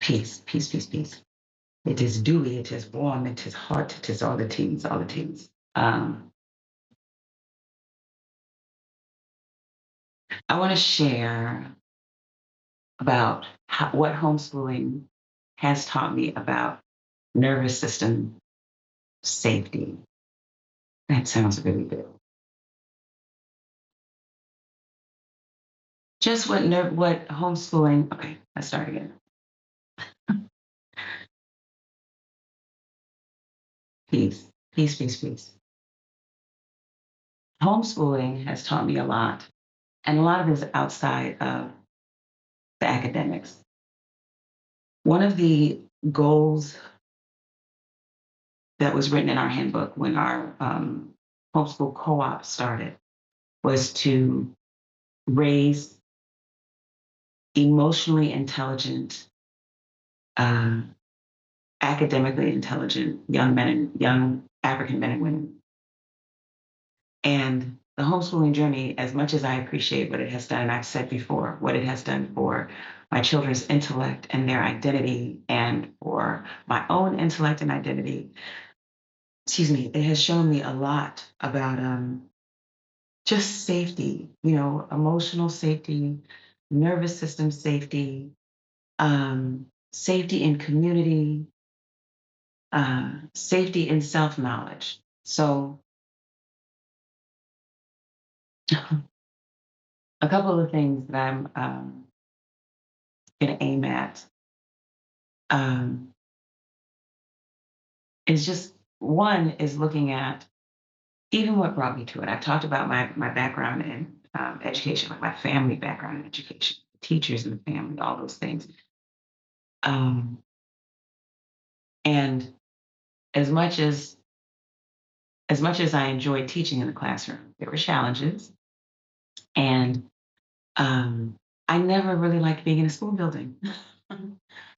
Peace, peace, peace, peace. It is dewy, it is warm, it is hot, it is all the things, all the things. I want to share about what homeschooling has taught me about nervous system safety. That sounds really good. Just what homeschooling. Okay, let's start again. Peace, peace, peace, peace. Homeschooling has taught me a lot, and a lot of it is outside of the academics. One of the goals that was written in our handbook when our homeschool co-op started was to raise emotionally intelligent, uh, academically intelligent young men and young African men and women. And the homeschooling journey, as much as I appreciate what it has done, and I've said before, what it has done for my children's intellect and their identity, and for my own intellect and identity, excuse me, it has shown me a lot about just safety, emotional safety, nervous system safety, safety in community, safety in self knowledge. So, a couple of things that I'm going to aim at um, is just one is looking at even what brought me to it. I've talked about my background in education, like my family background in education, teachers in the family, all those things. Um, and as much as as much as I enjoyed teaching in the classroom, there were challenges, and um, I never really liked being in a school building.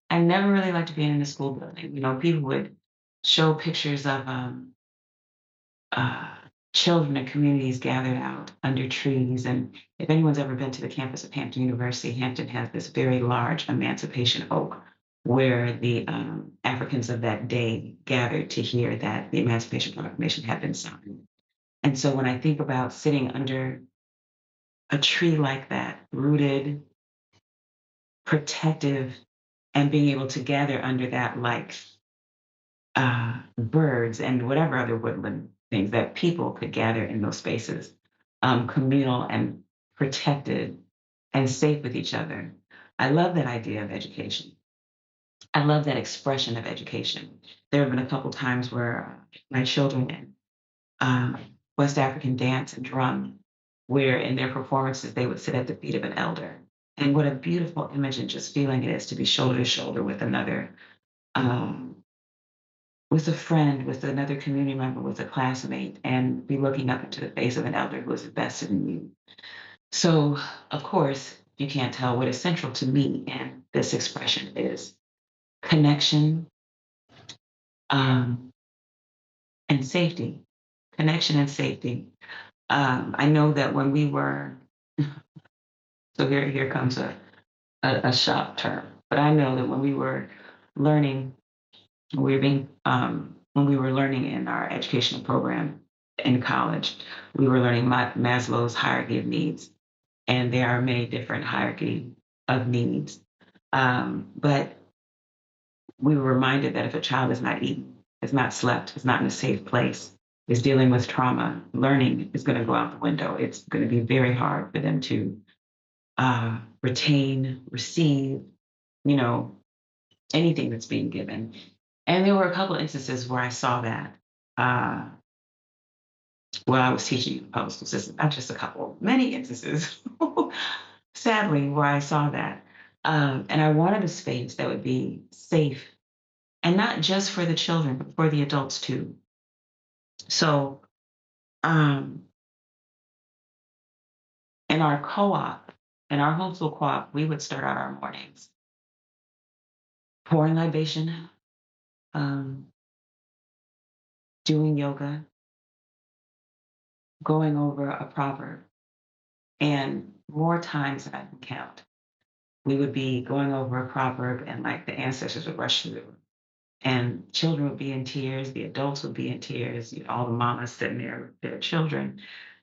I never really liked being in a school building. People would show pictures of uh, children and communities gathered out under trees. And if anyone's ever been to the campus of Hampton University, Hampton has this very large emancipation oak where the Africans of that day gathered to hear that the Emancipation Proclamation had been signed. And so when I think about sitting under a tree like that, rooted, protective, and being able to gather under that like birds and whatever other woodland things that people could gather in those spaces, communal and protected and safe with each other. I love that idea of education. I love that expression of education. There have been a couple times where my children in West African dance and drum, where in their performances they would sit at the feet of an elder. And what a beautiful image and just feeling it is to be shoulder to shoulder with another um, with a friend, with another community member, with a classmate, and be looking up into the face of an elder who is invested in you. So, of course, you can't tell what is central to me in this expression is connection um, and safety. Connection and safety. I know that when we were, so here comes a shop term, but I know that when we were learning when we were learning in our educational program in college, we were learning Maslow's hierarchy of needs, and there are many different hierarchy of needs. But we were reminded that if a child is not eating, is not slept, is not in a safe place, is dealing with trauma, learning is going to go out the window. It's going to be very hard for them to retain, receive, you know, anything that's being given. And there were a couple of instances where I saw that uh, while I was teaching in the public school system, not just a couple, many instances, sadly, where I saw that. And I wanted a space that would be safe and not just for the children, but for the adults too. So um, in our co op, in our homeschool co op, we would start out our mornings pouring libation, um, doing yoga, going over a proverb, and more times than I can count. we would be going over a proverb and like the ancestors would rush through. And children would be in tears, the adults would be in tears, all the mamas sitting there with their children,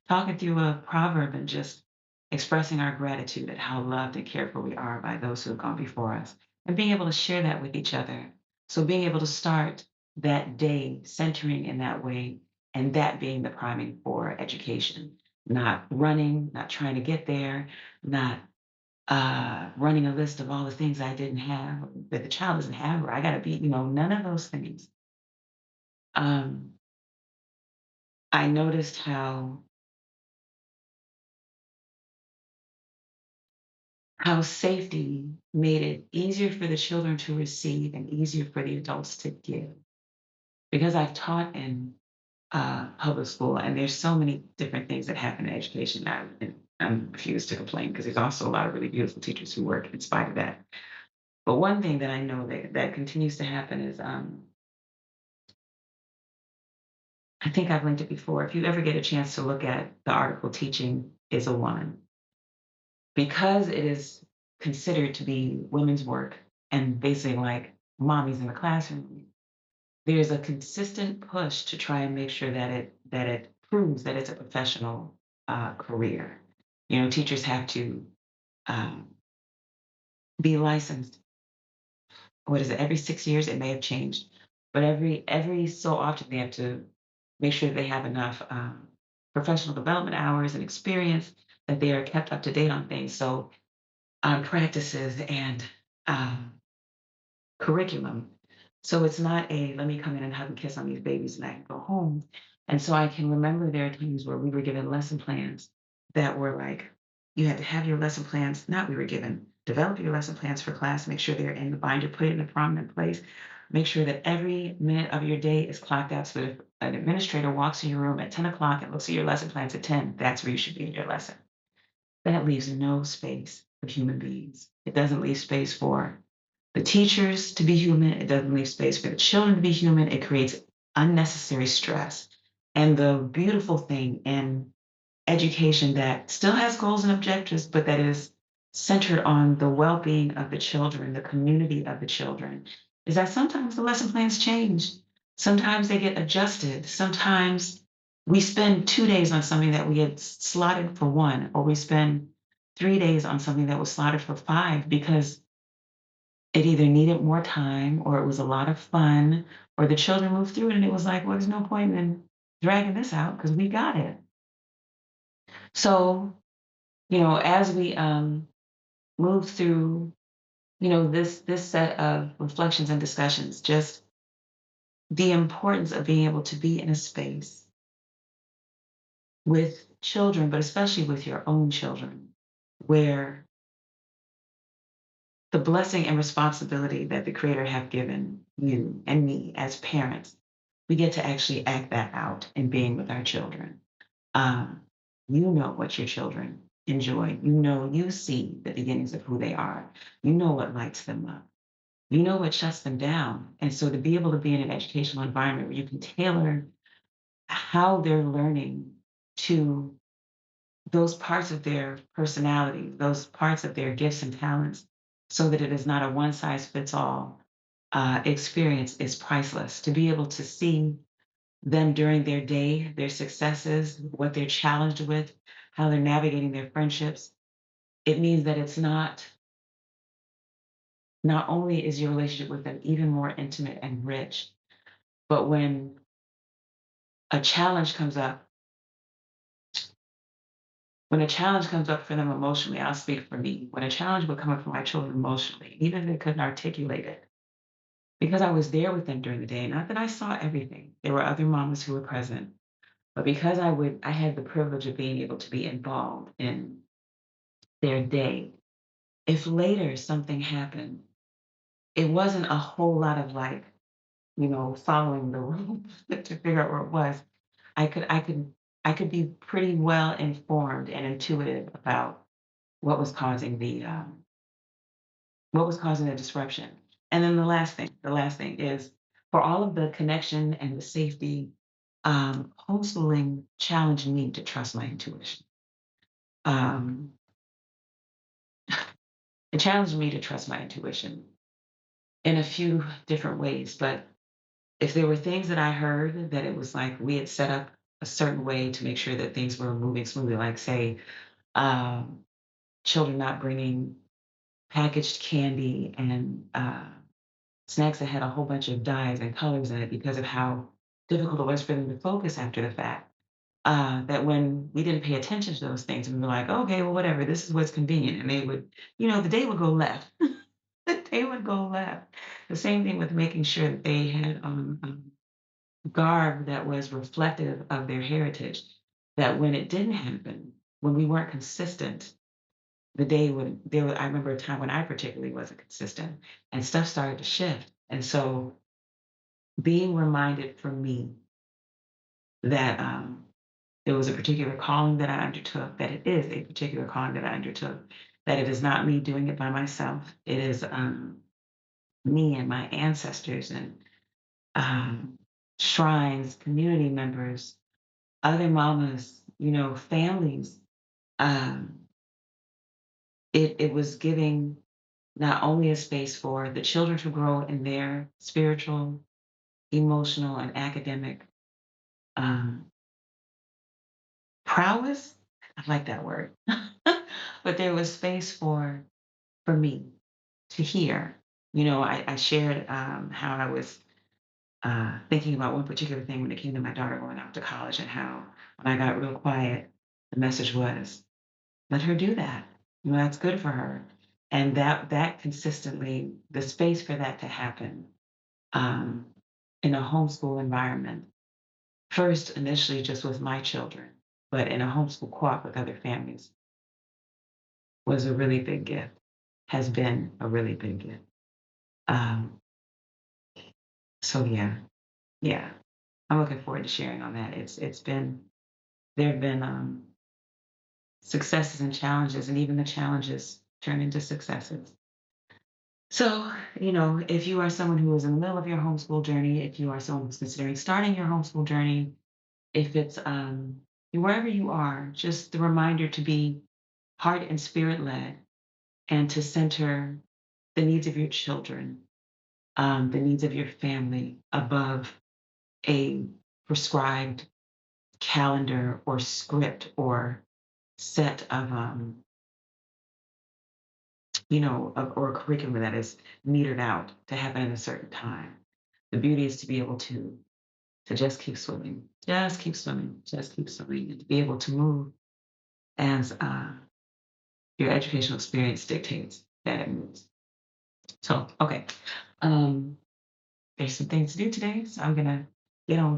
talking through a proverb and just expressing our gratitude at how loved and cared for we are by those who have gone before us, and being able to share that with each other. So being able to start that day centering in that way, and that being the priming for education, not running, not trying to get there, not running a list of all the things I didn't have that the child doesn't have, or I got to be, none of those things. Um, I noticed how safety made it easier for the children to receive and easier for the adults to give. Because I've taught in public school, and there's so many different things that happen in education now, and I'm refused to complain because there's also a lot of really beautiful teachers who work in spite of that. But one thing that I know that continues to happen is I think I've linked it before. If you ever get a chance to look at the article Teaching is a Woman, because it is considered to be women's work and basically like mommies in the classroom, there's a consistent push to try and make sure that it proves that it's a professional career. Teachers have to um, be licensed. What is it? Every 6 years, it may have changed, but every so often they have to make sure they have enough professional development hours and experience that they are kept up to date on things. So on practices and um, curriculum. So it's not a let me come in and hug and kiss on these babies and I can go home. And so I can remember there are times where we were given lesson plans that were like, you had to have your lesson plans, not we were given, develop your lesson plans for class, make sure they're in the binder, put it in a prominent place, make sure that every minute of your day is clocked out so that if an administrator walks in your room at 10 o'clock and looks at your lesson plans at 10, that's where you should be in your lesson. That leaves no space for human beings. It doesn't leave space for the teachers to be human. It doesn't leave space for the children to be human. It creates unnecessary stress. And the beautiful thing in education that still has goals and objectives, but that is centered on the well being of the children, the community of the children, is that sometimes the lesson plans change. Sometimes they get adjusted. Sometimes we spend 2 days on something that we had slotted for one, or we spend 3 days on something that was slotted for five because it either needed more time or it was a lot of fun or the children moved through it and it was like, well, there's no point in dragging this out because we got it. So, as we move through, this set of reflections and discussions, just the importance of being able to be in a space with children, but especially with your own children, where the blessing and responsibility that the Creator have given you and me as parents, we get to actually act that out in being with our children. Um, you know what your children enjoy. You see the beginnings of who they are. You know what lights them up. You know what shuts them down. And so to be able to be in an educational environment where you can tailor how they're learning to those parts of their personality, those parts of their gifts and talents, so that it is not a one size fits all experience is priceless. To be able to see them during their day, their successes, what they're challenged with, how they're navigating their friendships, it means that it's not only is your relationship with them even more intimate and rich, but when a challenge comes up, when a challenge comes up for them emotionally, I'll speak for me. When a challenge would come up for my children emotionally, even if they couldn't articulate it, because I was there with them during the day, not that I saw everything. There were other mamas who were present, but because I had the privilege of being able to be involved in their day. If later something happened, it wasn't a whole lot of like, following the rules to figure out where it was. I could be pretty well informed and intuitive about what was causing the disruption. And then the last thing is for all of the connection and the safety, homeschooling challenged me to trust my intuition. Um, It challenged me to trust my intuition in a few different ways. But if there were things that I heard that it was like we had set up a certain way to make sure that things were moving smoothly, like say, um, children not bringing packaged candy and snacks that had a whole bunch of dyes and colors in it because of how difficult it was for them to focus after the fact. That when we didn't pay attention to those things and we were like, okay, well, whatever, this is what's convenient. And they would, the day would go left. The day would go left. The same thing with making sure that they had garb that was reflective of their heritage. That when it didn't happen, when we weren't consistent, the day would, I remember a time when I particularly wasn't consistent and stuff started to shift. And so being reminded for me that there was a particular calling that I undertook, that it is a particular calling that I undertook, that it is not me doing it by myself. It is me and my ancestors and um, shrines, community members, other mamas, families. Um, it was giving not only a space for the children to grow in their spiritual, emotional, and academic um, prowess. I like that word. But there was space for me to hear. I shared how I was thinking about one particular thing when it came to my daughter going off to college, and how when I got real quiet, the message was, let her do that. That's good for her. And that consistently, the space for that to happen um, in a homeschool environment, first initially just with my children, but in a homeschool co-op with other families, was a really big gift, has been a really big gift. Um, so yeah, yeah, I'm looking forward to sharing on that. It's been there have been successes and challenges, and even the challenges turn into successes. So, if you are someone who is in the middle of your homeschool journey, if you are someone who's considering starting your homeschool journey, if it's wherever you are, just the reminder to be heart and spirit led and to center the needs of your children, the needs of your family above a prescribed calendar or script or set of or a curriculum that is metered out to happen at a certain time. The beauty is to be able to just keep swimming, just keep swimming, just keep swimming, and to be able to move as your educational experience dictates that it moves. So, okay, um, there's some things to do today, so I'm gonna get on